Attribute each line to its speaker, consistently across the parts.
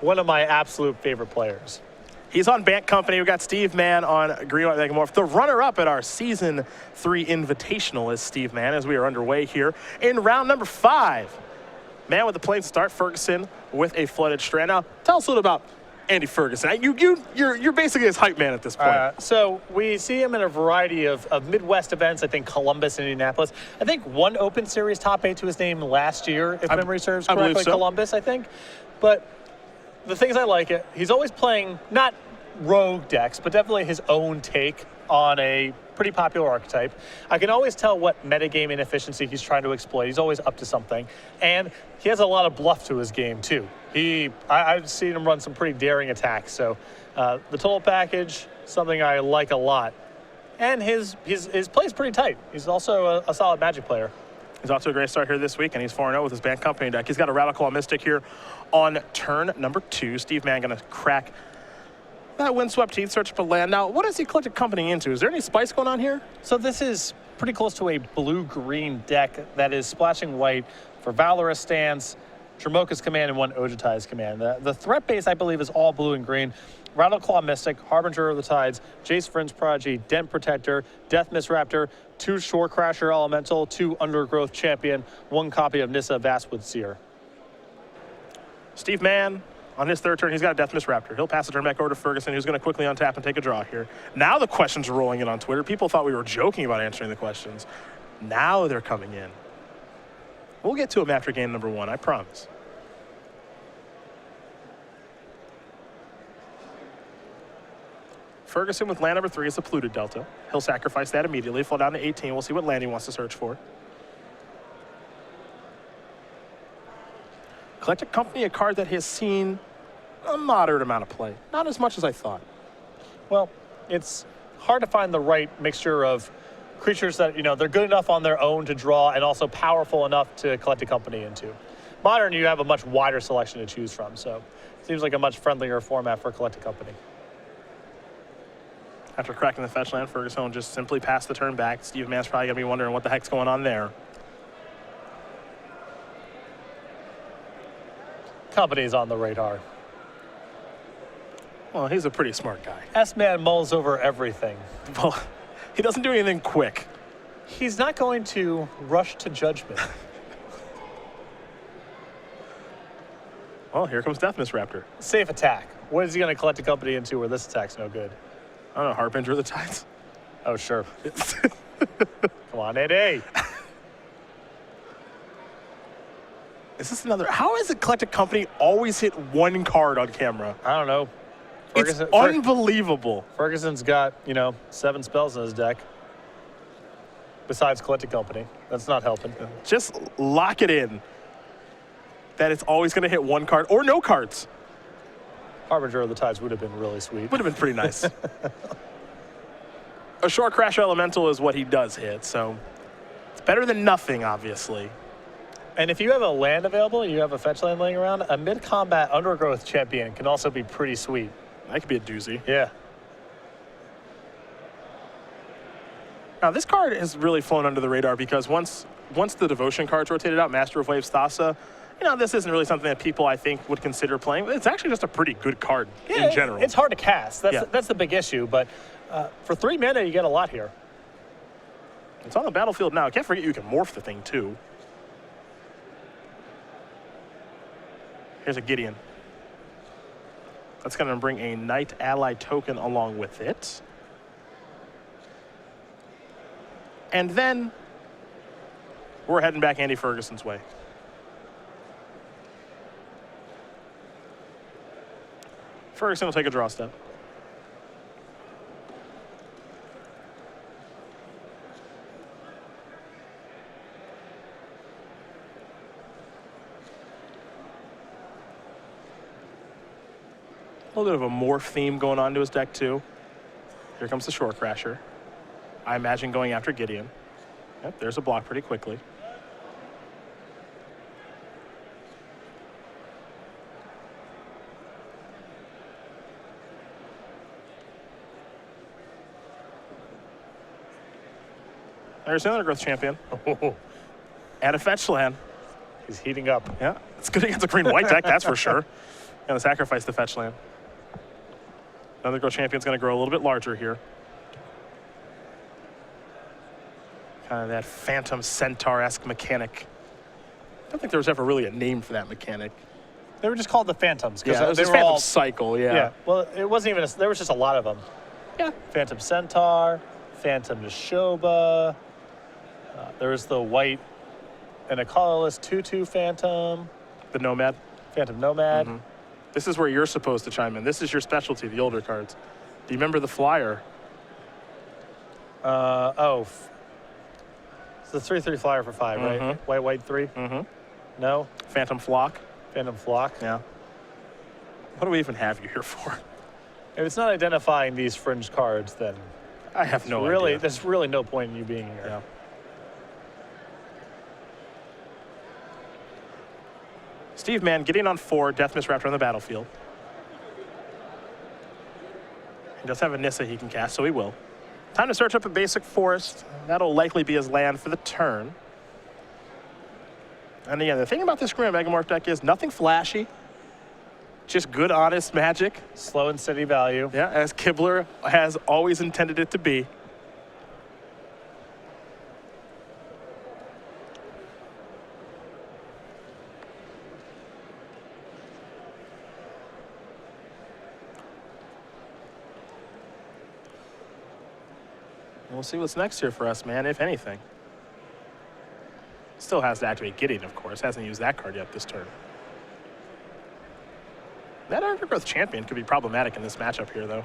Speaker 1: one of my absolute favorite players.
Speaker 2: He's on Bank Company. We've got Steve Mann on Green White Megamorph. The runner-up at our Season 3 Invitational is Steve Mann as we are underway here in round number 5. Mann with the plain start, Ferguson with a flooded strand. Now, tell us a little about Andy Ferguson. You're basically his hype man at this point.
Speaker 1: So we see him in a variety of Midwest events. I think Columbus and Indianapolis. I think one Open Series top 8 to his name last year, if memory serves correctly.
Speaker 2: I believe so.
Speaker 1: Columbus, I think. But the things I like, he's always playing not rogue decks, but definitely his own take on a pretty popular archetype. I can always tell what metagame inefficiency he's trying to exploit. He's always up to something. And he has a lot of bluff to his game, too. I've seen him run some pretty daring attacks. So the total package, something I like a lot. And his play is pretty tight. He's also a solid Magic player.
Speaker 2: He's off to a great start here this week, and he's 4-0 with his Bank Company deck. He's got a Radical Mystic here on turn number 2. Steve Mann going to crack that Windswept Heath, search for land. Now, what has he collected company into? Is there any spice going on here?
Speaker 1: So this is pretty close to a blue-green deck that is splashing white for Valorous Stance, Dramoka's Command, and one Ojutai's Command. The threat base, I believe, is all blue and green. Rattleclaw Mystic, Harbinger of the Tides, Jace Vryn's Prodigy, Dent Protector, Death Mist Raptor, 2 Shore Crasher Elemental, 2 Undergrowth Champion, 1 copy of Nissa Vastwood Seer.
Speaker 2: Steve Mann, on his 3rd turn, he's got a Death Mist Raptor. He'll pass the turn back over to Ferguson, who's going to quickly untap and take a draw here. Now the questions are rolling in on Twitter. People thought we were joking about answering the questions. Now they're coming in. We'll get to them after game number 1, I promise. Ferguson with land number 3 is the Polluted Delta. He'll sacrifice that immediately, fall down to 18. We'll see what land he wants to search for. Collected Company, a card that has seen a moderate amount of play. Not as much as I thought.
Speaker 1: Well, it's hard to find the right mixture of creatures that, they're good enough on their own to draw and also powerful enough to collect a company into. Modern, you have a much wider selection to choose from, so it seems like a much friendlier format for Collect a Company.
Speaker 2: After cracking the fetch land, Ferguson will just simply pass the turn back. Steve Mann's probably going to be wondering what the heck's going on there.
Speaker 1: Company's on the radar.
Speaker 2: Well, he's a pretty smart guy.
Speaker 1: S-Man mulls over everything.
Speaker 2: Well, he doesn't do anything quick.
Speaker 1: He's not going to rush to judgment.
Speaker 2: Well, here comes Death Mist Raptor.
Speaker 1: Safe attack. What is he going to collect a company into where this attack's no good?
Speaker 2: I don't know, Harbinger of the Tides.
Speaker 1: Oh, sure. Come on, Eddie.
Speaker 2: Is this another? How has a Collected Company always hit 1 card on camera?
Speaker 1: I don't know.
Speaker 2: It's unbelievable.
Speaker 1: Ferguson's got, 7 spells in his deck. Besides Collected Company. That's not helping.
Speaker 2: Just lock it in that it's always going to hit 1 card or no cards.
Speaker 1: Harbinger of the Tides would have been really sweet.
Speaker 2: Would have been pretty nice. A Shore Crash Elemental is what he does hit, so it's better than nothing, obviously.
Speaker 1: And if you have a land available, you have a fetch land laying around, a mid-combat Undergrowth Champion can also be pretty sweet.
Speaker 2: That could be a doozy.
Speaker 1: Yeah.
Speaker 2: Now, this card has really flown under the radar because once the Devotion cards rotated out, Master of Waves, Thassa, this isn't really something that people, I think, would consider playing. It's actually just a pretty good card in general.
Speaker 1: It's hard to cast. That's the big issue, but for 3 mana, you get a lot here.
Speaker 2: It's on the battlefield now. Can't forget you can morph the thing, too. Here's a Gideon. That's going to bring a Knight Ally token along with it. And then we're heading back Andy Ferguson's way. Ferguson will take a draw step. A little bit of a morph theme going on to his deck, too. Here comes the Shore Crasher. I imagine going after Gideon. Yep, there's a block pretty quickly. There's another Growth Champion. And a fetch land.
Speaker 1: He's heating up.
Speaker 2: Yeah, it's good against a green-white deck, that's for sure. Going to sacrifice the fetch land. Undergrowth Champion's going to grow a little bit larger here. Kind of that Phantom Centaur-esque mechanic. I don't think there was ever really a name for that mechanic.
Speaker 1: They were just called the Phantoms.
Speaker 2: Yeah, it was
Speaker 1: they
Speaker 2: this
Speaker 1: were
Speaker 2: Phantom
Speaker 1: all,
Speaker 2: Cycle, yeah.
Speaker 1: Yeah, well, it wasn't even, there was just a lot of them.
Speaker 2: Yeah.
Speaker 1: Phantom Centaur, Phantom Neshoba. There was the white and a colorless 2/2 Phantom.
Speaker 2: The Nomad.
Speaker 1: Phantom Nomad.
Speaker 2: This is where you're supposed to chime in. This is your specialty, the older cards. Do you remember the Flyer?
Speaker 1: It's the 3/3 flyer for 5, right? White 3? No?
Speaker 2: Phantom Flock.
Speaker 1: Phantom Flock?
Speaker 2: Yeah. What do we even have you here for?
Speaker 1: If it's not identifying these fringe cards, then
Speaker 2: I have no idea.
Speaker 1: there's really no point in you being here.
Speaker 2: Yeah. Steve Mann getting on 4, Death Mist Raptor on the battlefield. He does have a Nissa he can cast, so he will. Time to search up a basic forest. That'll likely be his land for the turn. And again, the thing about this Green Megamorph deck is nothing flashy. Just good, honest magic.
Speaker 1: Slow and steady value.
Speaker 2: Yeah, as Kibler has always intended it to be. We'll see what's next here for us, man, if anything. Still has to activate Gideon, of course. Hasn't used that card yet this turn. That Undergrowth Champion could be problematic in this matchup here, though.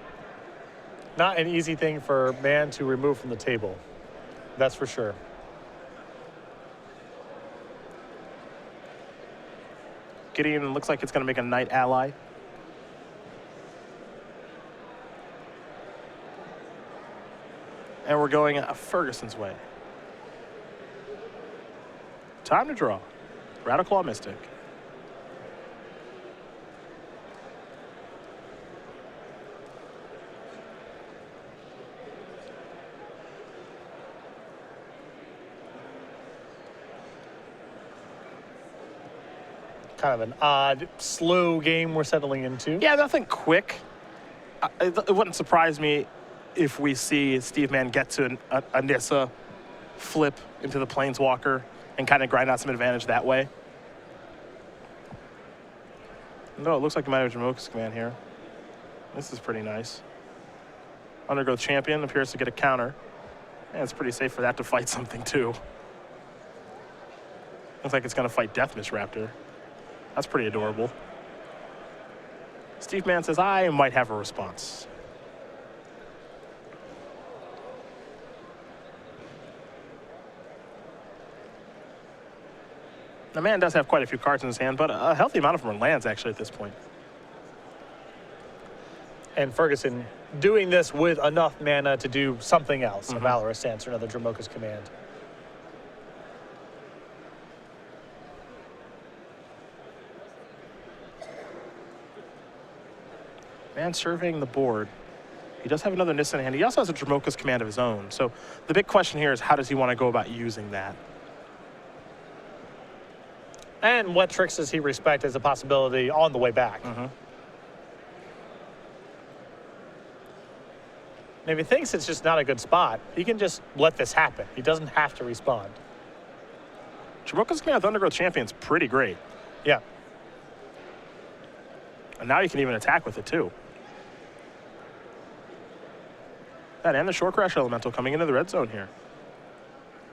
Speaker 1: Not an easy thing for Mann to remove from the table. That's for sure.
Speaker 2: Gideon looks like it's going to make a Knight Ally. And we're going Ferguson's way. Time to draw. Rattleclaw Mystic.
Speaker 1: Kind of an odd, slow game we're settling into.
Speaker 2: Yeah, nothing quick. It wouldn't surprise me if we see Steve Mann get to a Nissa, flip into the Planeswalker, and kind of grind out some advantage that way. No, it looks like he might have Jamoka's command here. This is pretty nice. Undergrowth Champion appears to get a counter. And it's pretty safe for that to fight something, too. Looks like it's going to fight Death Mist Raptor. That's pretty adorable. Steve Mann says, I might have a response. The man does have quite a few cards in his hand, but a healthy amount of them are lands, actually, at this point.
Speaker 1: And Ferguson doing this with enough mana to do something else. A Valorous Stance or another Dramoka's Command.
Speaker 2: Man surveying the board. He does have another Nissa in hand. He also has a Dramoka's Command of his own. So the big question here is, how does he want to go about using that?
Speaker 1: And what tricks does he respect as a possibility on the way back? And if he thinks it's just not a good spot, he can just let this happen. He doesn't have to respond.
Speaker 2: Dramoka's Command of Undergrowth Champion's pretty great.
Speaker 1: Yeah.
Speaker 2: And now you can even attack with it, too. That and the Shore Crash Elemental coming into the red zone here.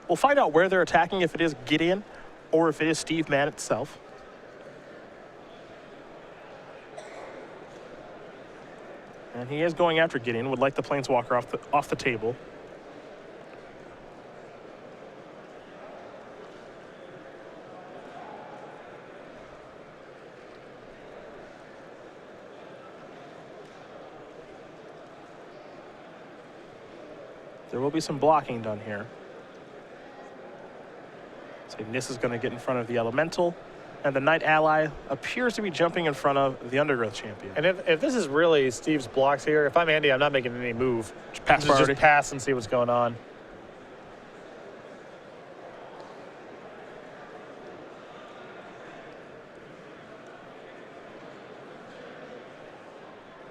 Speaker 2: We'll find out where they're attacking, if it is Gideon or if it is Steve Mann itself. And he is going after Gideon, would like the Planeswalker off the table. There will be some blocking done here. So Nis is going to get in front of the Elemental, and the Knight Ally appears to be jumping in front of the Undergrowth Champion.
Speaker 1: And if this is really Steve's blocks here, if I'm Andy, I'm not making any move.
Speaker 2: Just
Speaker 1: pass and see what's going on.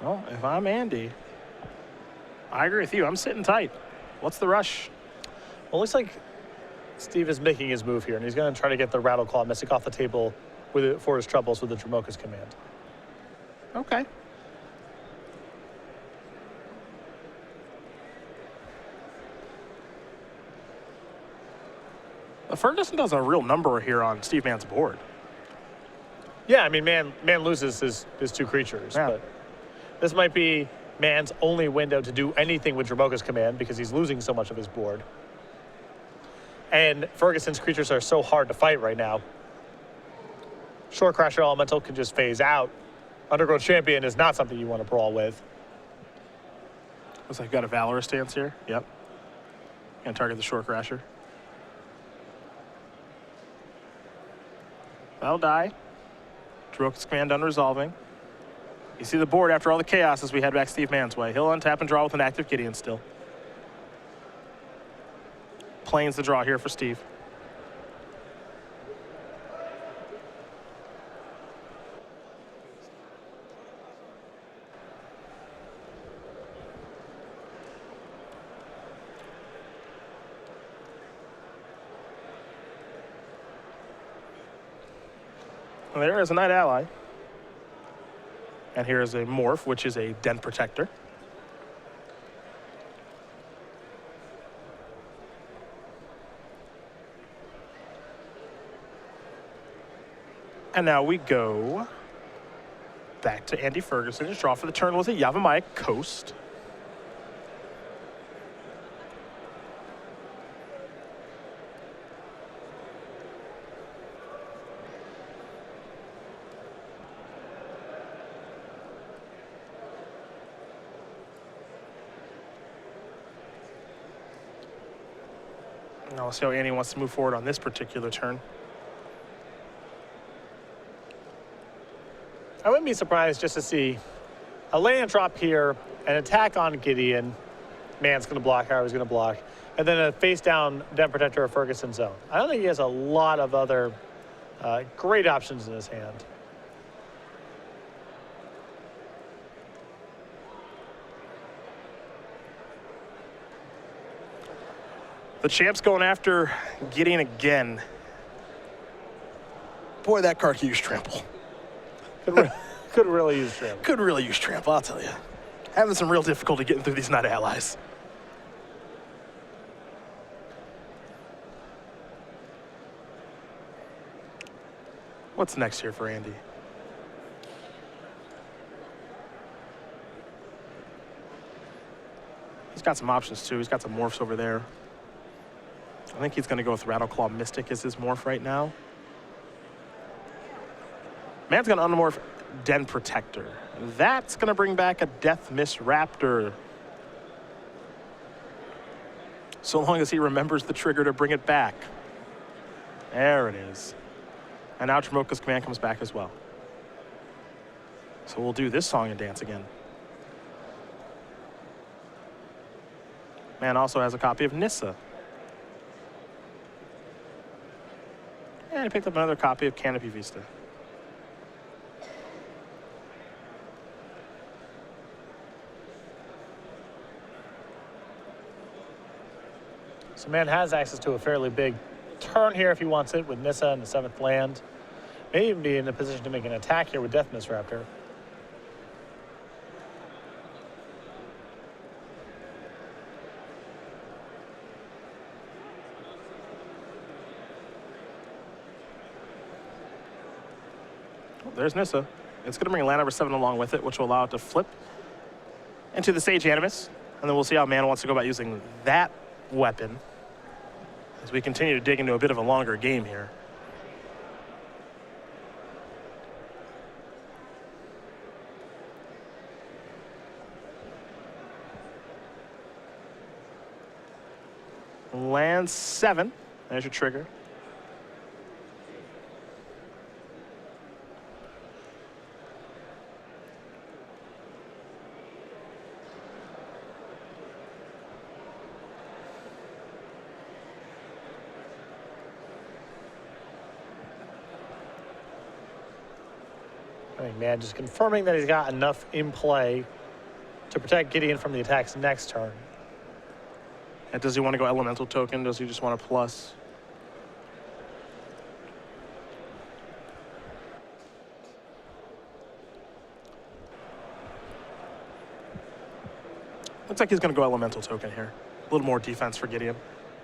Speaker 2: Well, if I'm Andy, I agree with you. I'm sitting tight. What's the rush?
Speaker 1: Well, it looks like Steve is making his move here, and he's going to try to get the Rattle Claw Mystic off the table for his troubles with the Dromoka's command.
Speaker 2: Okay. Ferguson does a real number here on Steve Mann's board.
Speaker 1: Yeah, I mean, Man loses his two creatures,
Speaker 2: Yeah.
Speaker 1: but this might be Mann's only window to do anything with Dromoka's command because he's losing so much of his board. And Ferguson's creatures are so hard to fight right now. Shore Crasher Elemental can just phase out. Undergrowth Champion is not something you want to brawl with.
Speaker 2: Looks like you got a Valorous stance here. Yep. Gonna target the Shore Crasher. That'll die. Dromoka's command unresolving. You see the board after all the chaos as we head back Steve Mann's way. He'll untap and draw with an active Gideon still. Plains the draw here for Steve. And there is a Knight Ally. And here is a Morph, which is a Den Protector. And now we go back to Andy Ferguson. His draw for the turn was a Yavimaya Coast. Now we'll see how Andy wants to move forward on this particular turn.
Speaker 1: I wouldn't be surprised just to see a land drop here, an attack on Gideon. Mann's going to block, Harry's going to block, and then a face down Den Protector of Ferguson's zone. I don't think he has a lot of other great options in his hand.
Speaker 2: The champ's going after Gideon again. Boy, that card could use trample.
Speaker 1: Could really use trample.
Speaker 2: Could really use trample, I'll tell you. Having some real difficulty getting through these Knight Allies. What's next here for Andy? He's got some options too. He's got some morphs over there. I think he's going to go with Rattleclaw Mystic as his morph right now. Mann's going to unmorph Den Protector. That's going to bring back a Death Miss Raptor. So long as he remembers the trigger to bring it back. There it is. And now Dromoka's command comes back as well. So we'll do this song and dance again. Mann also has a copy of Nissa. And he picked up another copy of Canopy Vista.
Speaker 1: So Mann has access to a fairly big turn here if he wants it with Nissa and the 7th land. May even be in a position to make an attack here with Death Miss Raptor.
Speaker 2: There's Nissa. It's going to bring land number 7 along with it, which will allow it to flip into the Sage Animus. And then we'll see how Mann wants to go about using that weapon as we continue to dig into a bit of a longer game here. Land 7. There's your trigger.
Speaker 1: I think Mann just confirming that he's got enough in play to protect Gideon from the attacks next turn.
Speaker 2: And does he want to go elemental token? Does he just want a plus? Looks like he's going to go elemental token here. A little more defense for Gideon.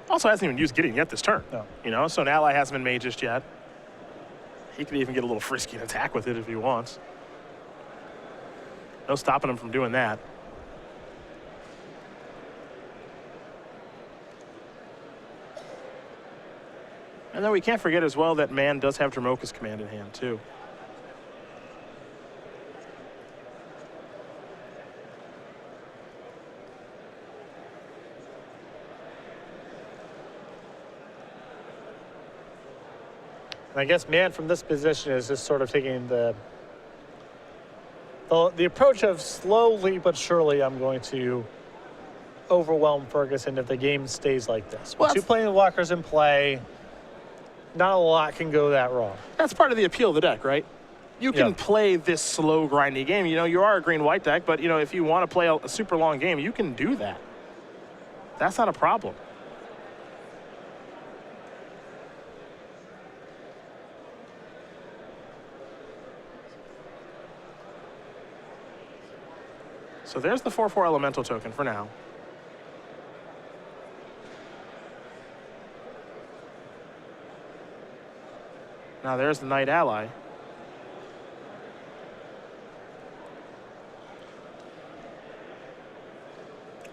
Speaker 2: Also hasn't even used Gideon yet this turn.
Speaker 1: No.
Speaker 2: You know, so an ally hasn't been made just yet. He could even get a little frisky and attack with it if he wants. No stopping him from doing that. And then we can't forget as well that Mann does have Dromoka's command in hand too.
Speaker 1: And I guess Mann from this position is just sort of taking the approach of slowly but surely I'm going to overwhelm Ferguson if the game stays like this. With
Speaker 2: Well,
Speaker 1: 2 Planeswalkers in play, not a lot can go that wrong.
Speaker 2: That's part of the appeal of the deck, right? You can play this slow, grindy game. You know, you are a green-white deck, but, you know, if you want to play a super long game, you can do that. That's not a problem. So there's the 4/4 elemental token for now. Now there's the Knight Ally.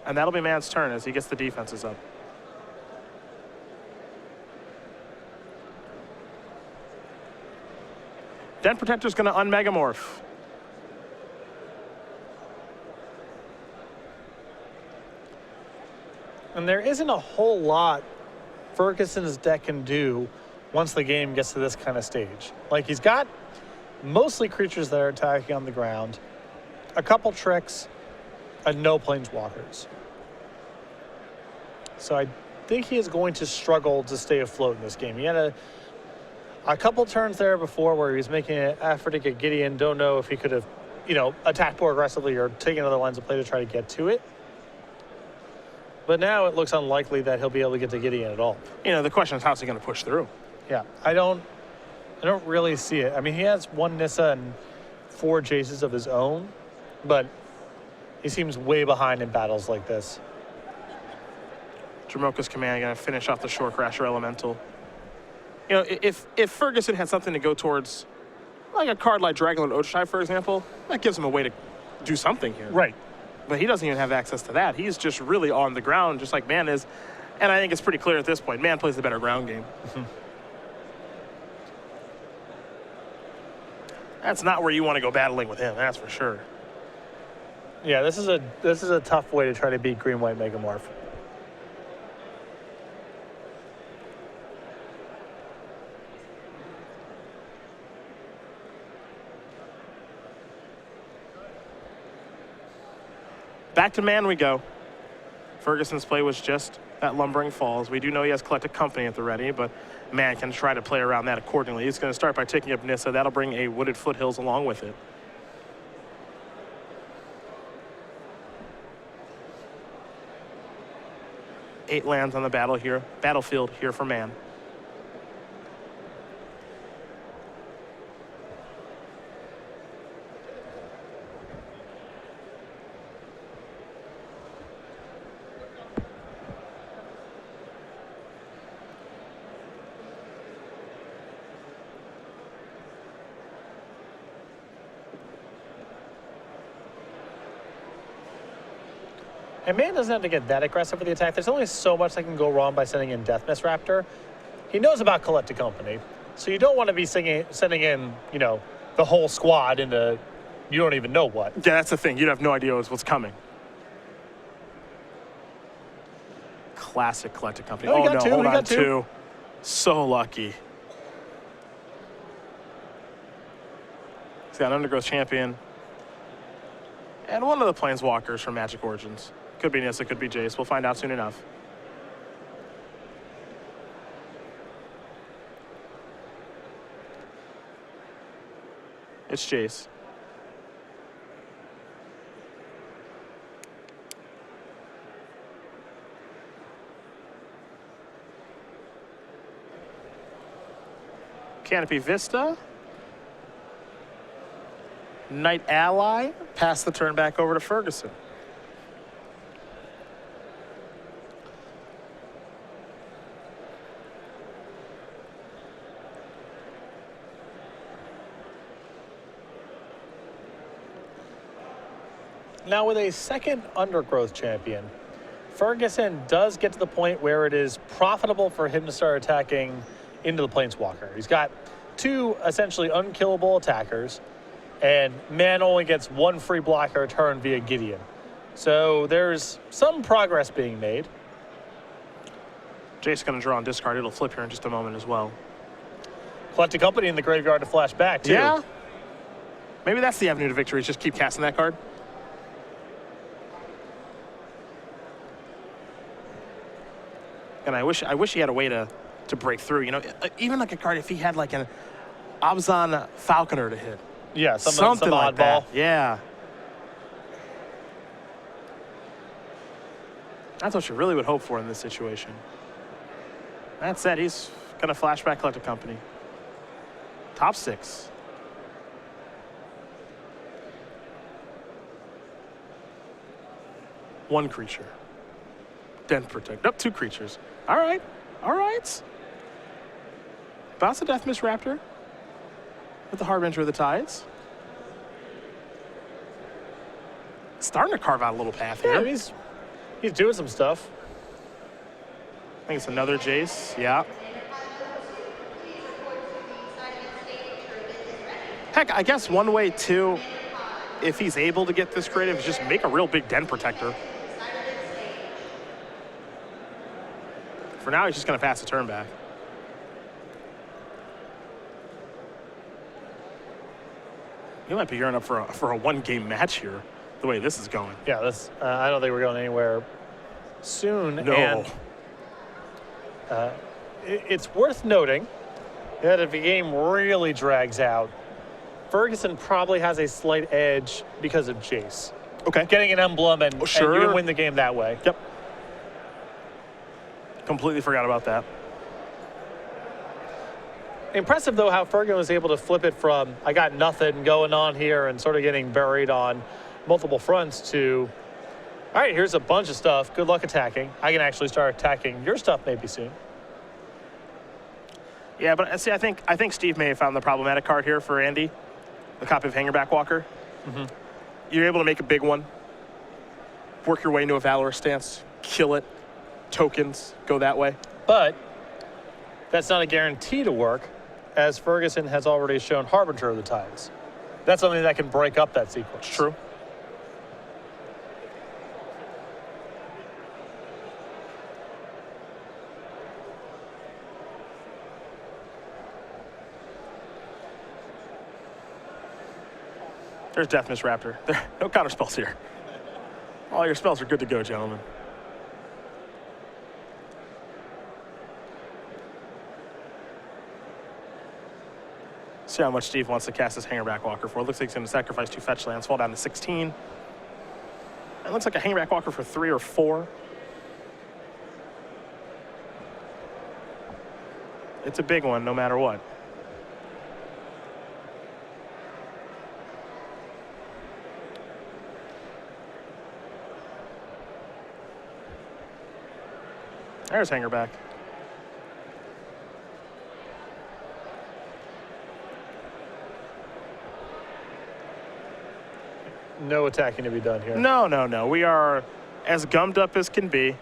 Speaker 2: And that'll be Mann's turn as he gets the defenses up. Den Protector's going to unmegamorph.
Speaker 1: And there isn't a whole lot Ferguson's deck can do once the game gets to this kind of stage. Like, he's got mostly creatures that are attacking on the ground, a couple tricks, and no planeswalkers. So I think he is going to struggle to stay afloat in this game. He had a couple turns there before where he was making an effort to get Gideon. Don't know if he could have, you know, attacked more aggressively or taken other lines of play to try to get to it. But now it looks unlikely that he'll be able to get to Gideon at all.
Speaker 2: You know, the question is, how's he going to push through?
Speaker 1: Yeah, I don't really see it. I mean, he has 1 Nissa and 4 Jaces of his own, but he seems way behind in battles like this.
Speaker 2: Dromoka's command going to finish off the Shore Crasher Elemental. You know, if Ferguson had something to go towards, like a card like Dragonlord Oshai, for example, that gives him a way to do something here.
Speaker 1: Right.
Speaker 2: But he doesn't even have access to that. He's just really on the ground, just like Mann is. And I think it's pretty clear at this point, Mann plays the better ground game. That's not where you want to go battling with him, that's for sure.
Speaker 1: Yeah, this is a tough way to try to beat Green-White Megamorph.
Speaker 2: Back to Mann we go. Ferguson's play was just that Lumbering Falls. We do know he has Collected Company at the ready, but Mann can try to play around that accordingly. He's going to start by taking up Nissa. That'll bring a Wooded Foothills along with it. Eight lands on the battlefield here for Mann.
Speaker 1: And Mann doesn't have to get that aggressive with the attack. There's only so much that can go wrong by sending in Deathmist Raptor. He knows about Collected Company, so you don't want to be sending in, you know, the whole squad into you don't even know what.
Speaker 2: Yeah, that's the thing. You'd have no idea what's coming. Classic Collected Company.
Speaker 1: Oh,
Speaker 2: no,
Speaker 1: two.
Speaker 2: hold
Speaker 1: He
Speaker 2: on,
Speaker 1: got two.
Speaker 2: So lucky. He's got an Undergrowth Champion. And one of the Planeswalkers from Magic Origins. Could be Nissa, could be Jace. We'll find out soon enough. It's Jace. Canopy Vista. Knight Ally. Pass the turn back over to Ferguson.
Speaker 1: Now with a second Undergrowth champion, Ferguson does get to the point where it is profitable for him to start attacking into the Planeswalker. He's got two essentially unkillable attackers, and Mann only gets one free blocker a turn via Gideon. So there's some progress being made.
Speaker 2: Jace's going to draw and discard. It'll flip here in just a moment as well.
Speaker 1: Collect a company in the graveyard to flash back, too.
Speaker 2: Yeah. Maybe that's the avenue to victory, is just keep casting that card. And I wish he had a way to break through. You know, even like a card, if he had like an Abzan Falconer to hit.
Speaker 1: Yeah,
Speaker 2: something
Speaker 1: some
Speaker 2: like
Speaker 1: oddball.
Speaker 2: that. Yeah. That's what you really would hope for in this situation. That said, he's going to flashback collect a company. Top 6. One creature. Den protect. Nope, 2 creatures. All right. All right. Bounce the Deathmist Raptor with the Harbinger of the Tides. Starting to carve out a little path here.
Speaker 1: Yeah, he's doing some stuff.
Speaker 2: I think it's another Jace. Yeah. Heck, I guess one way too, if he's able to get this creative, is just make a real big Den Protector. For now, he's just going to pass the turn back. He might be gearing up for a one-game match here, the way this is going.
Speaker 1: Yeah, this I don't think we're going anywhere soon.
Speaker 2: No.
Speaker 1: And it's worth noting that if the game really drags out, Ferguson probably has a slight edge because of Jace.
Speaker 2: Okay.
Speaker 1: Getting an emblem and,
Speaker 2: sure.
Speaker 1: and you can win the game that way.
Speaker 2: Yep. Completely forgot about that.
Speaker 1: Impressive, though, how Ferguson was able to flip it from I got nothing going on here and sort of getting buried on multiple fronts to, all right, here's a bunch of stuff. Good luck attacking. I can actually start attacking your stuff maybe soon.
Speaker 2: Yeah, but see, I think Steve may have found the problematic card here for Andy, the copy of Hangerback Walker.
Speaker 1: Mm-hmm.
Speaker 2: You're able to make a big one, work your way into a Valorous stance, kill it, tokens, go that way.
Speaker 1: But that's not a guarantee to work, as Ferguson has already shown Harbinger of the Tides. That's something that can break up that sequence.
Speaker 2: True. There's Deathmist Raptor. There, no counter spells here. All your spells are good to go, gentlemen. See how much Steve wants to cast this Hangerback Walker for. It looks like he's going to sacrifice 2 fetch lands, fall down to 16. It looks like a Hangerback Walker for 3 or 4. It's a big one, no matter what. There's Hangerback.
Speaker 1: No attacking to be done here.
Speaker 2: No, no, no. We are as gummed up as can be.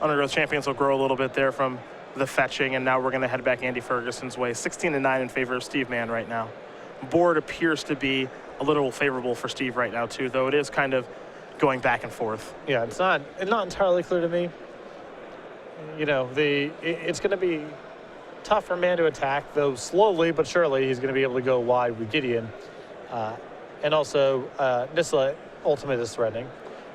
Speaker 2: Undergrowth champions will grow a little bit there from the fetching, and now we're going to head back Andy Ferguson's way. 16-9 in favor of Steve Mann right now. Board appears to be a little favorable for Steve right now too, though it is kind of going back and forth.
Speaker 1: Yeah, it's not entirely clear to me. You know, it's going to be tough for Mann to attack, though slowly but surely he's going to be able to go wide with Gideon. And also, Nisla Ultimate is threatening.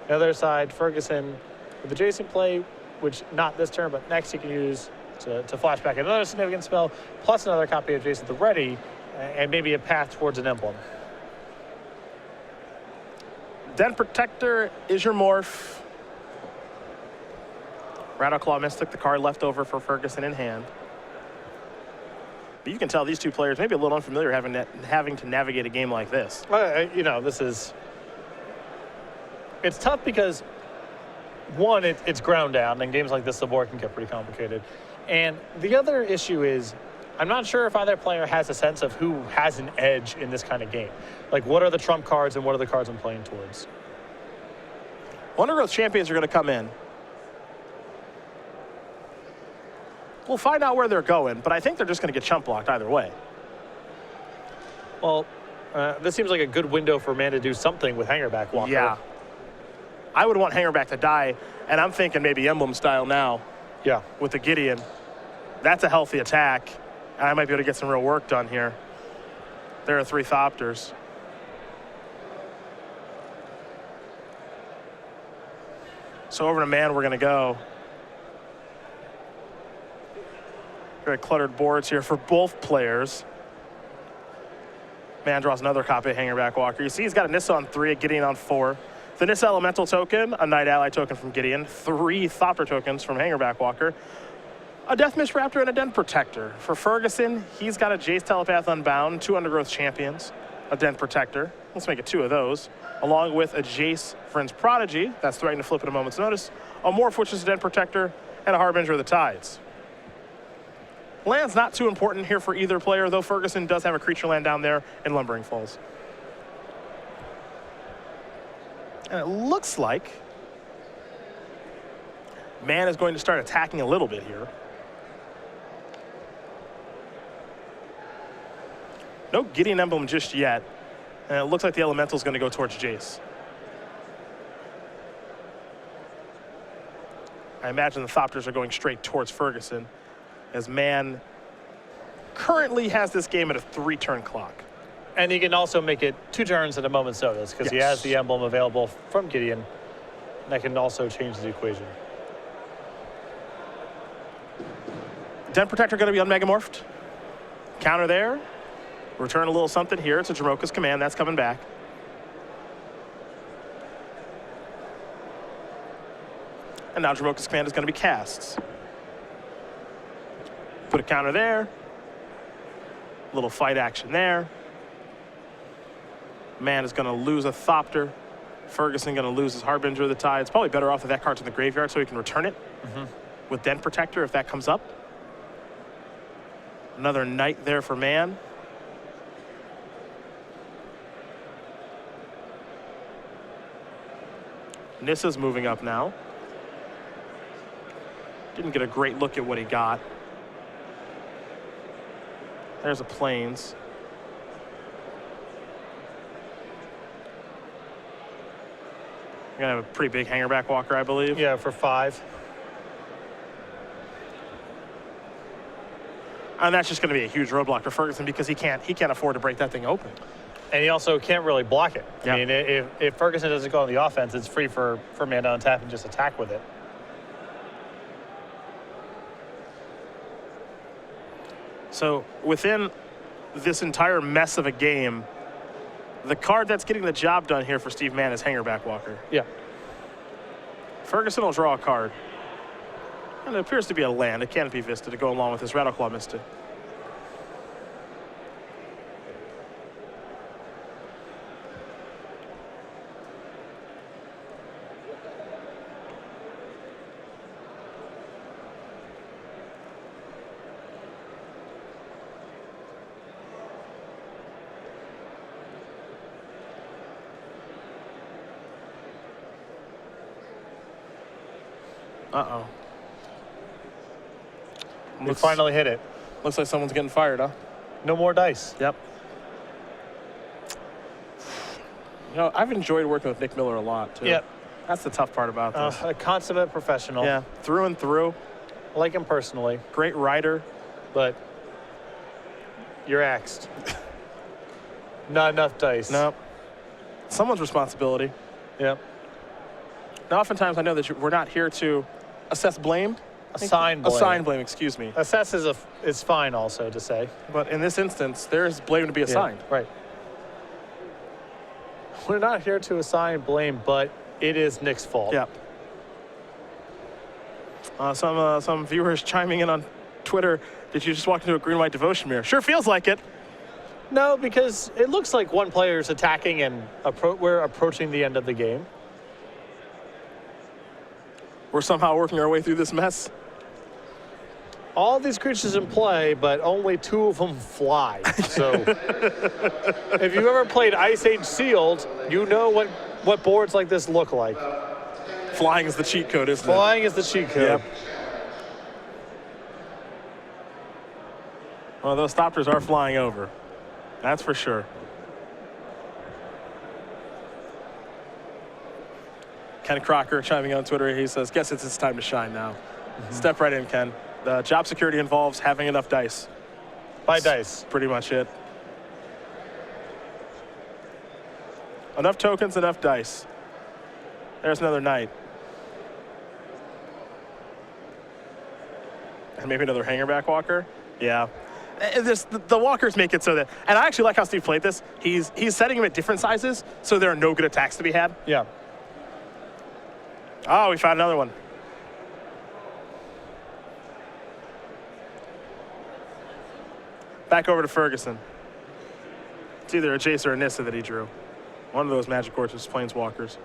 Speaker 1: The other side, Ferguson with adjacent play, which not this turn, but next he can use to flash back another significant spell, plus another copy of adjacent to ready, and maybe a path towards an emblem.
Speaker 2: Den Protector is your morph. Rattleclaw Mystic, the card left over for Ferguson in hand. But you can tell these two players maybe a little unfamiliar having to navigate a game like this.
Speaker 1: You know, it's tough because, one, it's ground down, and games like this, the board can get pretty complicated. And the other issue is, I'm not sure if either player has a sense of who has an edge in this kind of game. Like, what are the trump cards and what are the cards I'm playing towards?
Speaker 2: Undergrowth Champions are going to come in. We'll find out where they're going, but I think they're just going to get chump blocked either way.
Speaker 1: Well, this seems like a good window for Mann to do something with Hangerback Walker.
Speaker 2: Yeah. I would want Hangerback to die, and I'm thinking maybe Emblem style now.
Speaker 1: Yeah.
Speaker 2: With the Gideon. That's a healthy attack. I might be able to get some real work done here. There are 3 Thopters. So over to Mann we're going to go. Very cluttered boards here for both players. Mann draws another copy of Hangerback Walker. You see he's got a Nissa on 3, a Gideon on 4. The Nissa Elemental token, a Knight Ally token from Gideon, 3 Thopter tokens from Hangerback Walker, a Deathmist Raptor, and a Den Protector. For Ferguson, he's got a Jace Telepath Unbound, 2 Undergrowth Champions, a Den Protector. Let's make it 2 of those, along with a Jace Friend's Prodigy, that's threatening to flip at a moment's notice, a Morph, which is a Den Protector, and a Harbinger of the Tides. Land's not too important here for either player, though Ferguson does have a creature land down there in Lumbering Falls. And it looks like Mann is going to start attacking a little bit here. No Gideon Emblem just yet. And it looks like the Elemental is going to go towards Jace. I imagine the Thopters are going straight towards Ferguson, as Mann currently has this game at a 3-turn clock.
Speaker 1: And he can also make it 2 turns at a moment's notice because he has the emblem available from Gideon. And that can also change the equation.
Speaker 2: Den Protector going to be unmegamorphed. Counter there. Return a little something here. It's a Jamoka's Command. That's coming back. And now Jamoka's Command is going to be cast. Put a counter there. A little fight action there. Mann is going to lose a Thopter. Ferguson going to lose his Harbinger of the Tide. It's probably better off if that card's in the graveyard so he can return it with Den Protector if that comes up. Another Knight there for Mann. Nissa's moving up now. Didn't get a great look at what he got. There's a Plains. You're gonna have a pretty big Hangerback Walker, I believe.
Speaker 1: Yeah, for 5.
Speaker 2: And that's just gonna be a huge roadblock for Ferguson because he can't afford to break that thing open.
Speaker 1: And he also can't really block it.
Speaker 2: Yeah.
Speaker 1: I mean, if Ferguson doesn't go on the offense, it's free for Mann to untap and just attack with it.
Speaker 2: So within this entire mess of a game, the card that's getting the job done here for Steve Mann is Hangerback Walker.
Speaker 1: Yeah.
Speaker 2: Ferguson will draw a card. And it appears to be a land, a Canopy Vista, to go along with his Rattleclaw Mystic. Uh-oh.
Speaker 1: We finally hit it.
Speaker 2: Looks like someone's getting fired, huh?
Speaker 1: No more dice.
Speaker 2: Yep. You know, I've enjoyed working with Nick Miller a lot, too.
Speaker 1: Yep.
Speaker 2: That's the tough part about this.
Speaker 1: A consummate professional.
Speaker 2: Yeah, through and through.
Speaker 1: I like him personally,
Speaker 2: Great writer.
Speaker 1: but you're axed. Not enough dice.
Speaker 2: No. Someone's responsibility.
Speaker 1: Yep.
Speaker 2: Now, oftentimes I know that we're not here to assess blame.
Speaker 1: Assign blame.
Speaker 2: Assign blame, excuse me.
Speaker 1: Assess is fine also to say.
Speaker 2: But in this instance, there's blame to be assigned.
Speaker 1: Yeah, right. We're not here to assign blame, but it is Nick's fault.
Speaker 2: Yep. Some viewers chiming in on Twitter, did you just walk into a green-white devotion mirror? Sure feels like it.
Speaker 1: No, because it looks like one player is attacking and we're approaching the end of the game.
Speaker 2: We're somehow working our way through this mess.
Speaker 1: All these creatures in play, but only 2 of them fly. So if you ever played Ice Age Sealed, you know what boards like this look like.
Speaker 2: Flying is the cheat code, isn't it?
Speaker 1: Flying is the cheat code.
Speaker 2: Yep. Well, those Thopters are flying over. That's for sure. Ken Crocker chiming in on Twitter. He says, guess it's his time to shine now. Mm-hmm. Step right in, Ken. The job security involves having enough dice.
Speaker 1: Buy dice.
Speaker 2: Pretty much it. Enough tokens, enough dice. There's another knight. And maybe another hangerback walker. Yeah. The walkers make it so that, and I actually like how Steve played this. He's setting them at different sizes, so there are no good attacks to be had.
Speaker 1: Yeah.
Speaker 2: Oh, we found another one. Back over to Ferguson. It's either a Jace or a Nissa that he drew. One of those Magic Orchard's Planeswalkers.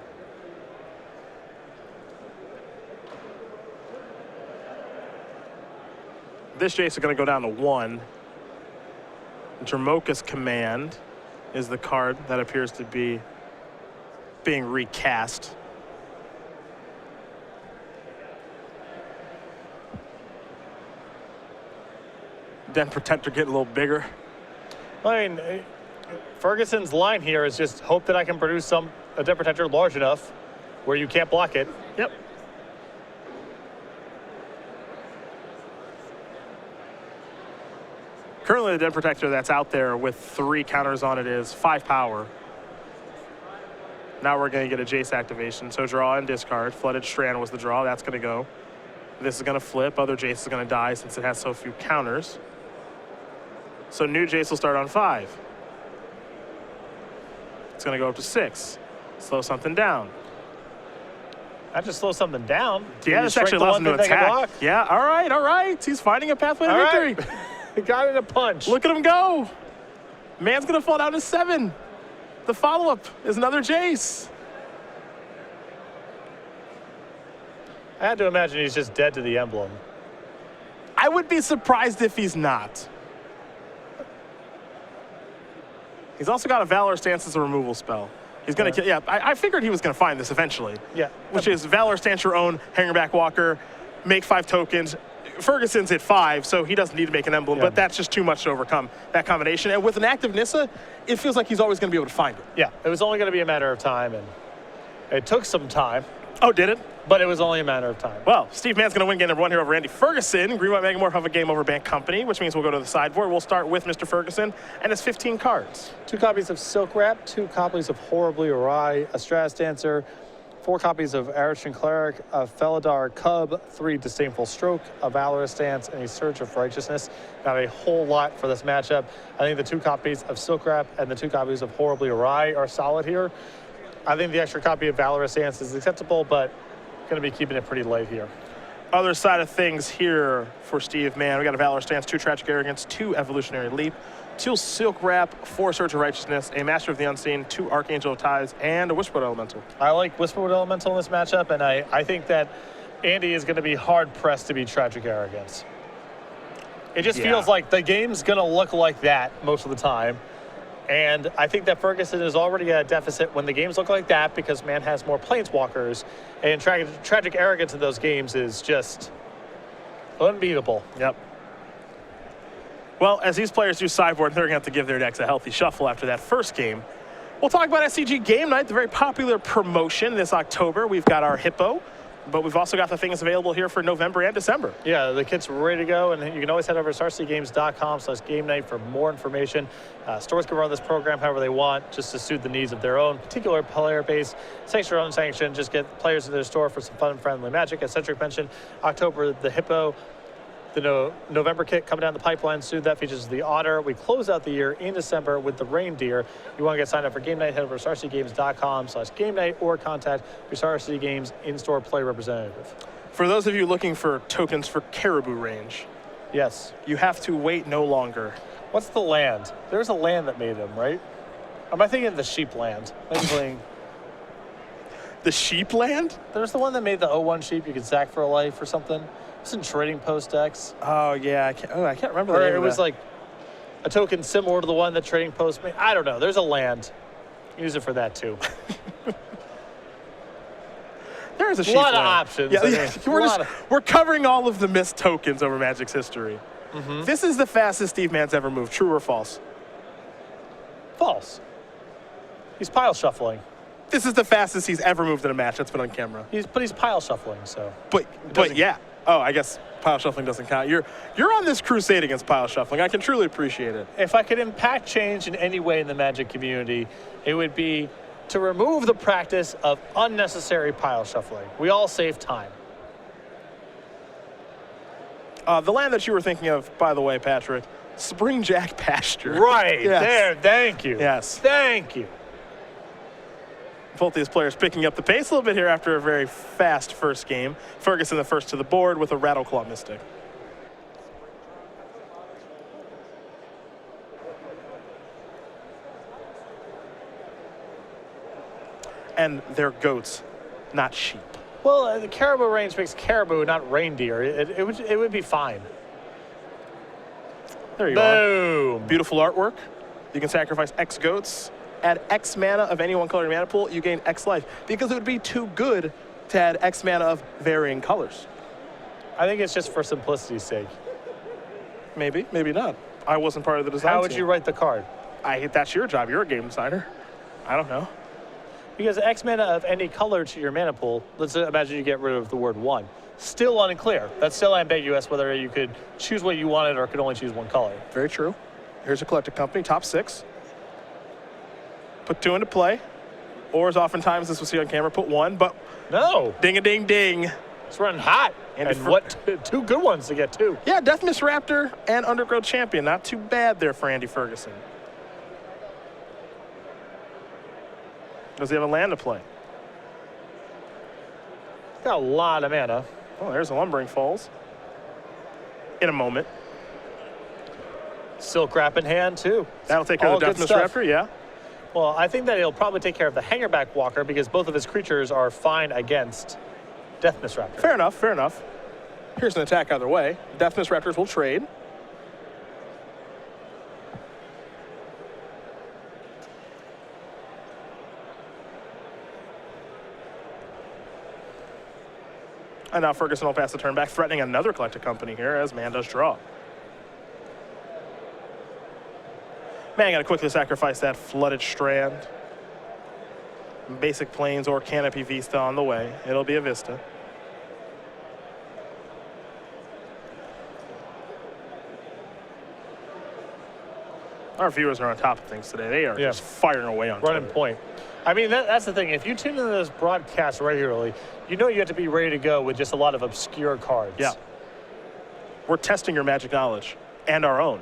Speaker 2: This Jace is going to go down to 1. Dramoka's Command is the card that appears to be being recast. Den Protector getting a little bigger.
Speaker 1: I mean, Ferguson's line here is just hope that I can produce a Den Protector large enough where you can't block it.
Speaker 2: Yep. Currently, the Den Protector that's out there with 3 counters on it is 5 power. Now we're going to get a Jace activation. So draw and discard. Flooded Strand was the draw. That's going to go. This is going to flip. Other Jace is going to die since it has so few counters. So new Jace will start on 5. It's going to go up to 6. Slow something down.
Speaker 1: Not just slow something down.
Speaker 2: Yeah, this actually allows him to attack. Yeah, all right. He's finding a pathway to victory.
Speaker 1: Right. He got in a punch.
Speaker 2: Look at him go. Mann's going to fall down to 7. The follow-up is another Jace.
Speaker 1: I had to imagine he's just dead to the emblem.
Speaker 2: I would be surprised if he's not. He's also got a Valor Stance as a removal spell. He's going to, I figured he was going to find this eventually.
Speaker 1: Yeah.
Speaker 2: Which is Valor Stance your own, Hangerback Walker, make 5 tokens. Ferguson's at 5, so he doesn't need to make an emblem, but that's just too much to overcome that combination. And with an active Nissa, it feels like he's always going to be able to find it.
Speaker 1: Yeah, it was only going to be a matter of time, and it took some time.
Speaker 2: Oh, did it?
Speaker 1: But it was only a matter of time.
Speaker 2: Well, Steve Mann's going to win game number 1 here over Andy Ferguson. Green-White Megamorph have a game over Bank Company, which means we'll go to the sideboard. We'll start with Mr. Ferguson, and it's 15 cards.
Speaker 1: 2 copies of Silk Wrap, 2 copies of Horribly Awry, a Stratus Dancer, 4 copies of Arishan Cleric, a Felidar Cub, 3 Disdainful Stroke, a Valorous Stance, and a Surge of Righteousness. Got a whole lot for this matchup. I think the 2 copies of Silk Wrap and the 2 copies of Horribly Awry are solid here. I think the extra copy of Valorous Stance is acceptable, but going to be keeping it pretty light here.
Speaker 2: Other side of things here for Steve Mann. We got a Valor Stance, 2 Tragic Arrogance, 2 Evolutionary Leap, 2 Silk Wrap, 4 Surge of Righteousness, a Master of the Unseen, 2 Archangel of Ties, and a Whisperwood Elemental.
Speaker 1: I like Whisperwood Elemental in this matchup, and I think that Andy is going to be hard-pressed to beat Tragic Arrogance. It just feels like the game's going to look like that most of the time. And I think that Ferguson is already at a deficit when the games look like that because Mann has more Planeswalkers. And Tragic Arrogance in those games is just unbeatable.
Speaker 2: Yep. Well, as these players do sideboard, they're going to have to give their decks a healthy shuffle after that first game. We'll talk about SCG Game Night, the very popular promotion this October. We've got our Hippo But we've also got the things available here for November and December.
Speaker 1: Yeah, the kit's ready to go, and you can always head over to StarCityGames.com/game night for more information. Stores can run this program however they want, just to suit the needs of their own particular player base. Sanctioned or unsanctioned, just get players in their store for some fun and friendly magic. As Cedric mentioned, October, the Hippo. The November kit coming down the pipeline soon. That features the Otter. We close out the year in December with the Reindeer. You want to get signed up for Game Night, head over to StarCityGames.com/game night or contact your Star City Games in-store play representative.
Speaker 2: For those of you looking for tokens for Caribou Range,
Speaker 1: Yes.
Speaker 2: you have to wait no longer.
Speaker 1: What's the land? There's a land that made them, right? Am I thinking of the sheep land? Maybe playing.
Speaker 2: The Sheep Land?
Speaker 1: There's the one that made the 0-1 sheep you could sack for a life or something. It's in Trading Post decks.
Speaker 2: Oh, yeah. I can't remember the
Speaker 1: Or
Speaker 2: name
Speaker 1: it
Speaker 2: of
Speaker 1: was
Speaker 2: that.
Speaker 1: like a token similar to the one that Trading Post made. I don't know. There's a land. Use it for that too.
Speaker 2: There's a
Speaker 1: A
Speaker 2: Sheep
Speaker 1: lot of
Speaker 2: Land.
Speaker 1: options.
Speaker 2: Yeah,
Speaker 1: I mean,
Speaker 2: yeah. We're covering all of the missed tokens over Magic's history. This is the fastest Steve Mann's ever moved. True or false?
Speaker 1: False. He's pile shuffling.
Speaker 2: This is the fastest he's ever moved in a match that's been on camera.
Speaker 1: He's pile shuffling, so.
Speaker 2: But
Speaker 1: doesn't-
Speaker 2: yeah. Oh, I guess pile shuffling doesn't count. You're on this crusade against pile shuffling. I can truly appreciate it.
Speaker 1: If I could impact change in any way in the Magic community, it would be to remove the practice of unnecessary pile shuffling. We all save time.
Speaker 2: The land that you were thinking of, by the way, Patrick, Spring Jack Pasture.
Speaker 1: Right,
Speaker 2: Yes.
Speaker 1: there, thank you.
Speaker 2: Yes.
Speaker 1: Thank you.
Speaker 2: Both these players picking up the pace a little bit here after a very fast first game. Ferguson the first to the board with a Rattleclaw Mystic. And they're goats, not sheep.
Speaker 1: Well, the caribou range makes caribou, not reindeer. It would be fine.
Speaker 2: There you are.
Speaker 1: Boom.
Speaker 2: Beautiful artwork. You can sacrifice X goats, add X mana of any one color in your mana pool, you gain X life. Because it would be too good to add X mana of varying colors.
Speaker 1: I think it's just for simplicity's sake.
Speaker 2: Maybe, maybe not. I wasn't part of the design
Speaker 1: How would
Speaker 2: team.
Speaker 1: you write the card?
Speaker 2: That's your job. You're a game designer. I don't know.
Speaker 1: Because X mana of any color to your mana pool, let's imagine you get rid of the word one. Still unclear. That's still ambiguous whether you could choose what you wanted or could only choose one color.
Speaker 2: Very true. Here's a collected company, top 6. Put 2 into play. Or as oftentimes this we'll see on camera, put 1, but
Speaker 1: No,
Speaker 2: ding-a-ding-ding.
Speaker 1: it's running hot.
Speaker 2: And
Speaker 1: And what two good ones to get too.
Speaker 2: Yeah, Death Miss Raptor and Undergrowth Champion. Not too bad there for Andy Ferguson. Does he have a land to play?
Speaker 1: Got a lot of mana.
Speaker 2: Oh, there's a Lumbering Falls. In a moment.
Speaker 1: Silk Wrap in hand too.
Speaker 2: That'll take care
Speaker 1: All
Speaker 2: of the Death
Speaker 1: good
Speaker 2: Miss
Speaker 1: stuff.
Speaker 2: Raptor, yeah.
Speaker 1: Well, I think that he'll probably take care of the Hangerback Walker because both of his creatures are fine against Death Miss Raptor.
Speaker 2: Fair enough, fair enough. Here's an attack either way. Death Miss Raptors will trade. And now Ferguson will pass the turn back, threatening another collected company here as Mann does draw. Mann gonna quickly sacrifice that Flooded Strand. Basic Plains or Canopy Vista on the way. It'll be a Vista. Our viewers are on top of things today. They are
Speaker 1: Yeah.
Speaker 2: just firing away on
Speaker 1: Running
Speaker 2: Twitter.
Speaker 1: point. I mean, that's the thing. If you tune into this broadcast regularly, you know you have to be ready to go with just a lot of obscure cards.
Speaker 2: Yeah. We're testing your Magic knowledge and our own.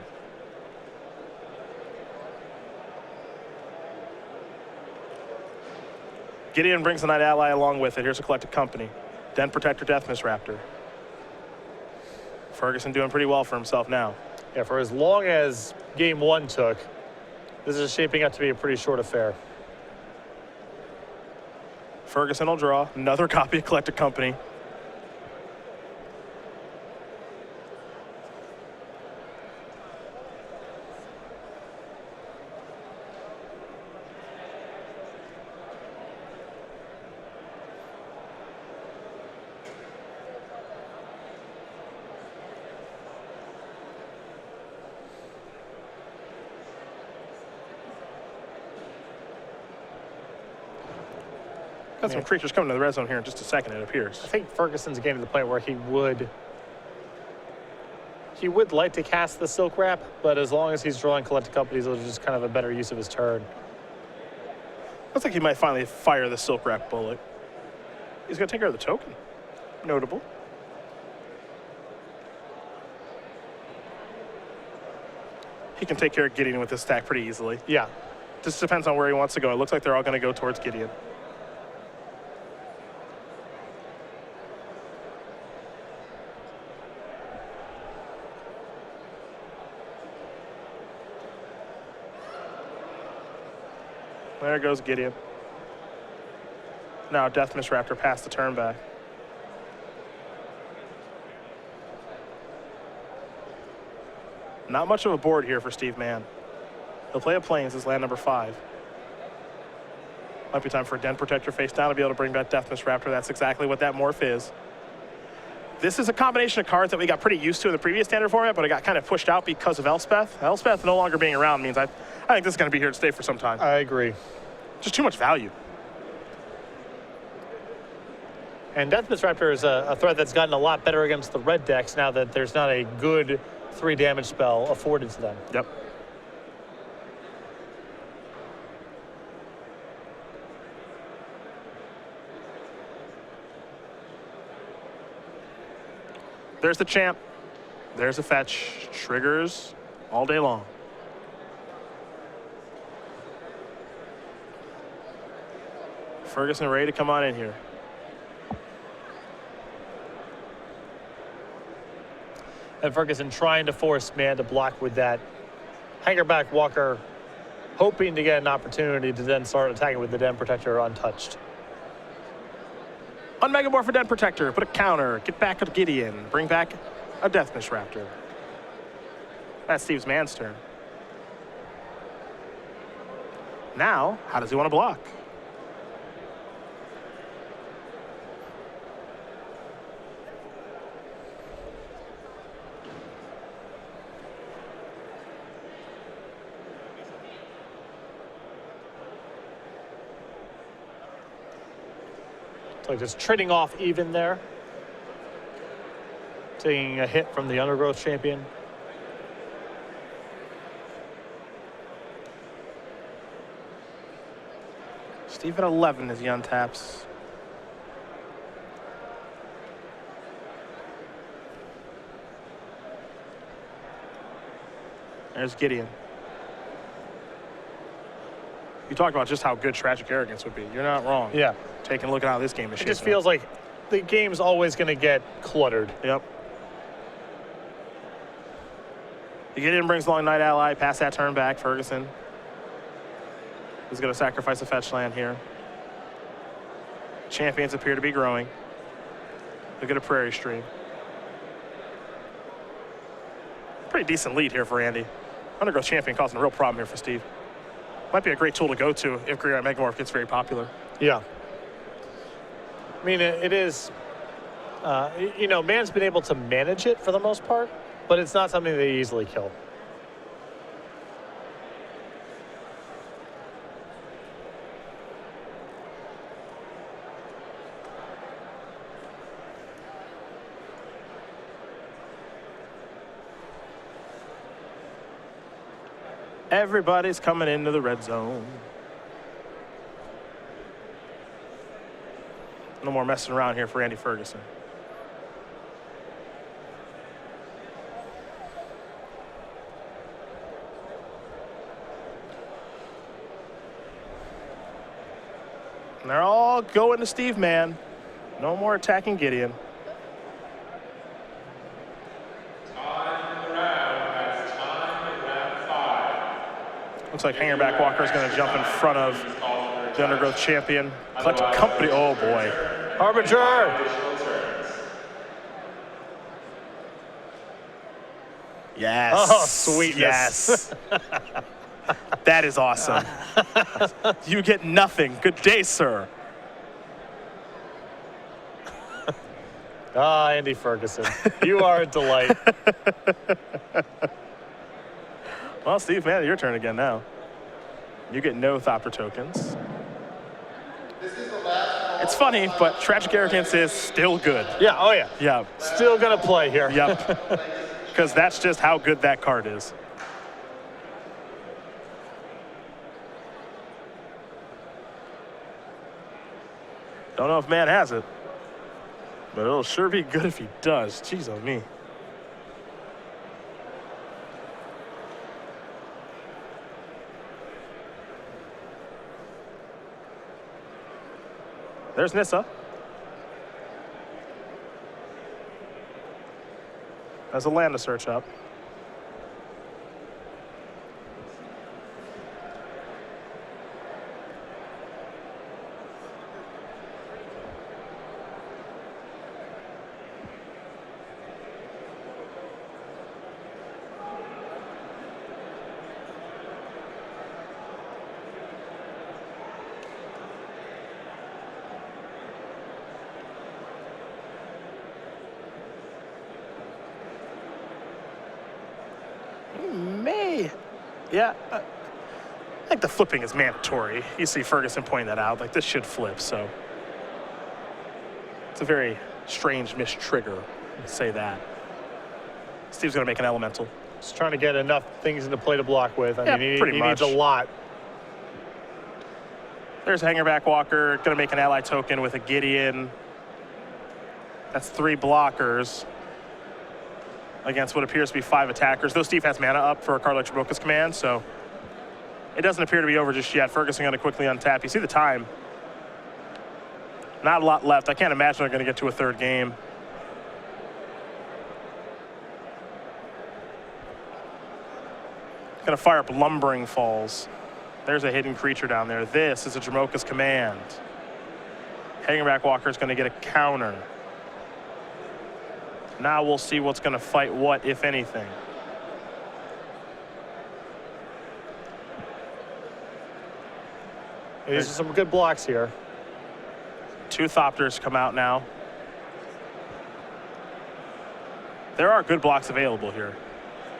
Speaker 2: Gideon brings the Knight Ally along with it. Here's a collected company. Den Protector, Death Miss Raptor. Ferguson doing pretty well for himself now.
Speaker 1: Yeah, for as long as game 1 took, this is shaping up to be a pretty short affair.
Speaker 2: Ferguson will draw another copy of Collected Company. Got some creatures coming to the red zone here in just a second, it appears.
Speaker 1: I think Ferguson's getting to the point where he would like to cast the Silk Wrap, but as long as he's drawing collected companies, it'll just kind of a better use of his turn.
Speaker 2: Looks like he might finally fire the Silk Wrap bullet. He's going to take care of the token. Notable. He can take care of Gideon with this stack pretty easily.
Speaker 1: Yeah.
Speaker 2: Just depends on where he wants to go. It looks like they're all going to go towards Gideon. There goes Gideon. Now Deathmiss Raptor passed the turn back. Not much of a board here for Steve Mann. He'll play a Plains as land number 5. Might be time for a Den Protector face down to be able to bring back Deathmiss Raptor. That's exactly what that morph is. This is a combination of cards that we got pretty used to in the previous standard format, but it got kind of pushed out because of Elspeth. Elspeth no longer being around means I think this is going to be here to stay for some time.
Speaker 1: I agree.
Speaker 2: Just too much value.
Speaker 1: And Deathmiss Raptor is a threat that's gotten a lot better against the red decks now that there's not a good 3 damage spell afforded to them.
Speaker 2: Yep. There's the champ. There's a fetch. Triggers all day long. Ferguson ready to come on in here.
Speaker 1: And Ferguson trying to force Mann to block with that Hangerback Walker, hoping to get an opportunity to then start attacking with the Den Protector untouched.
Speaker 2: Unmegamorph for Den Protector, put a counter, get back to Gideon, bring back a Deathmiss Raptor. That's Steve's Mann's turn. Now, how does he want to block?
Speaker 1: Like just trading off even there. Taking a hit from the Undergrowth champion.
Speaker 2: Steve at 11 as he untaps. There's Gideon. You talk about just how good Tragic Arrogance would be. You're not wrong.
Speaker 1: Yeah.
Speaker 2: Taking a look at how this game is shaping
Speaker 1: It just feels like the game's always going to get cluttered.
Speaker 2: Yep. The Gideon brings along Night Ally, pass that turn back. Ferguson is going to sacrifice a fetch land here. Champions appear to be growing. Look at a Prairie Stream. Pretty decent lead here for Andy. Undergrowth Champion causing a real problem here for Steve. Might be a great tool to go to if Green White Megamorph gets very popular.
Speaker 1: Yeah. I mean, it is, you know, Mann's been able to manage it for the most part, but it's not something they easily kill.
Speaker 2: Everybody's coming into the red zone. No more messing around here for Andy Ferguson. And they're all going to Steve Mann. No more attacking Gideon. Looks like Hangerback Walker is going to jump in front of the Undergrowth Champion. Collective Company. Oh, boy.
Speaker 1: Harbinger!
Speaker 2: Yes.
Speaker 1: Oh, sweetness.
Speaker 2: Yes. That is awesome. You get nothing. Good day, sir.
Speaker 1: Ah, Andy Ferguson. You are a delight.
Speaker 2: Well, Steve, man, your turn again now. You get no Thopter tokens.
Speaker 3: This is the last
Speaker 2: It's funny, but Tragic Arrogance is still good.
Speaker 1: Yeah, oh yeah.
Speaker 2: Yeah.
Speaker 1: Still going to play here.
Speaker 2: Yep. Because that's just how good that card is. Don't know if Mann has it, but it'll sure be good if he does. Jeez on me. There's Nissa. As a land to search up. Yeah, I think the flipping is mandatory. You see Ferguson pointing that out. Like, this should flip, so. It's a very strange mistrigger to say that. Steve's going to make an elemental.
Speaker 1: Just trying to get enough things into play to block with. I mean,
Speaker 2: pretty
Speaker 1: he
Speaker 2: much.
Speaker 1: needs a lot.
Speaker 2: There's Hangerback Walker, going to make an ally token with a Gideon. That's 3 blockers against what appears to be 5 attackers. Though Steve has mana up for a card like Jamoka's Command, so it doesn't appear to be over just yet. Ferguson going to quickly untap. You see the time. Not a lot left. I can't imagine they're going to get to a 3rd game. Going to fire up Lumbering Falls. There's a hidden creature down there. This is a Jamoka's Command. Hangerback Walker is going to get a counter. Now we'll see what's going to fight what, if anything.
Speaker 1: These are some good blocks here.
Speaker 2: 2 Thopters come out now. There are good blocks available here,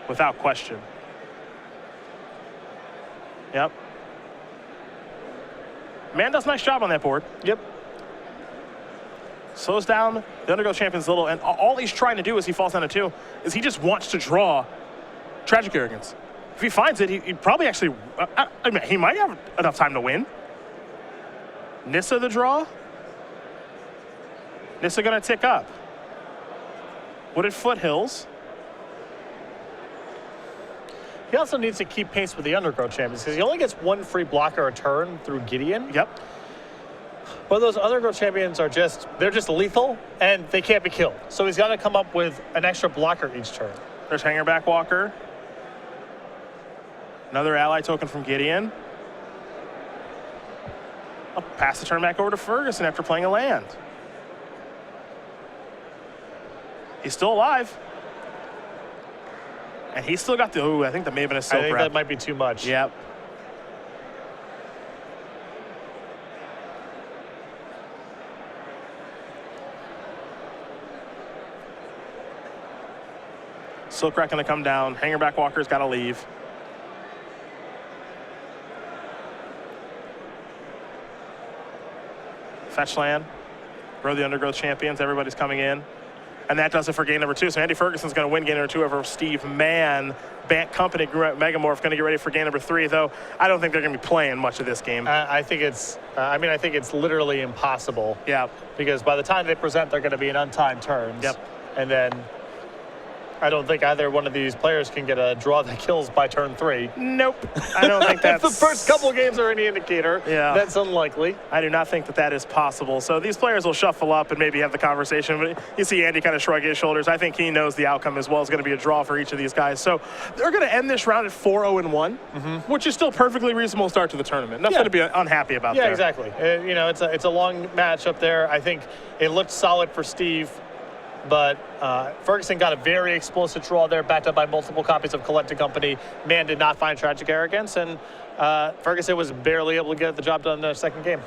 Speaker 2: without question. Yep. Mann does a nice job on that board.
Speaker 1: Yep.
Speaker 2: Slows down the Undergrowth Champions a little, and all he's trying to do as he falls down to 2 is he just wants to draw Tragic Arrogance. If he finds it, he'd probably actually, I mean, he might have enough time to win. Nissa the draw. Nissa gonna tick up. Wooded Foothills.
Speaker 1: He also needs to keep pace with the Undergrowth Champions because he only gets 1 free blocker a turn through Gideon.
Speaker 2: Yep.
Speaker 1: But those Undergrowth Champions are they're just lethal and they can't be killed. So he's got to come up with an extra blocker each turn.
Speaker 2: There's Hangerback Walker. Another ally token from Gideon. I'll pass the turn back over to Ferguson after playing a land. He's still alive. And he's still got the, I think the Maven is Silk
Speaker 1: I think
Speaker 2: Wrap.
Speaker 1: that might be too much.
Speaker 2: Yep. Silk Wrap gonna come down. Hangerback Walker's gotta leave. Fetch land. Grow the Undergrowth Champions. Everybody's coming in. And that does it for game number 2. So Andy Ferguson's going to win game number 2 over Steve Mann. Bant Company, Megamorph, going to get ready for game number 3, though I don't think they're going to be playing much of this game.
Speaker 1: I think it's, I think it's literally impossible.
Speaker 2: Yeah.
Speaker 1: Because by the time they present, they're going to be in untimed turns.
Speaker 2: Yep.
Speaker 1: And then I don't think either one of these players can get a draw that kills by turn 3.
Speaker 2: Nope. I don't think that's...
Speaker 1: If the first couple games are any indicator, that's unlikely.
Speaker 2: I do not think that that is possible. So these players will shuffle up and maybe have the conversation. But you see Andy kind of shrug his shoulders. I think he knows the outcome as well. It's going to be a draw for each of these guys. So they're going to end this round at 4-0-1, which is still perfectly reasonable start to the tournament. Nothing to be unhappy about there.
Speaker 1: Yeah, exactly. You know, it's a long match up there. I think it looked solid for Steve. But Ferguson got a very explosive draw there, backed up by multiple copies of Collected Company. Mann did not find Tragic Arrogance, and Ferguson was barely able to get the job done in the second game.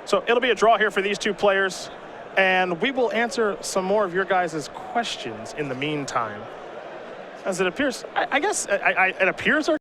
Speaker 2: So it'll be a draw here for these 2 players, and we will answer some more of your guys' questions in the meantime. As it appears, I guess, it appears our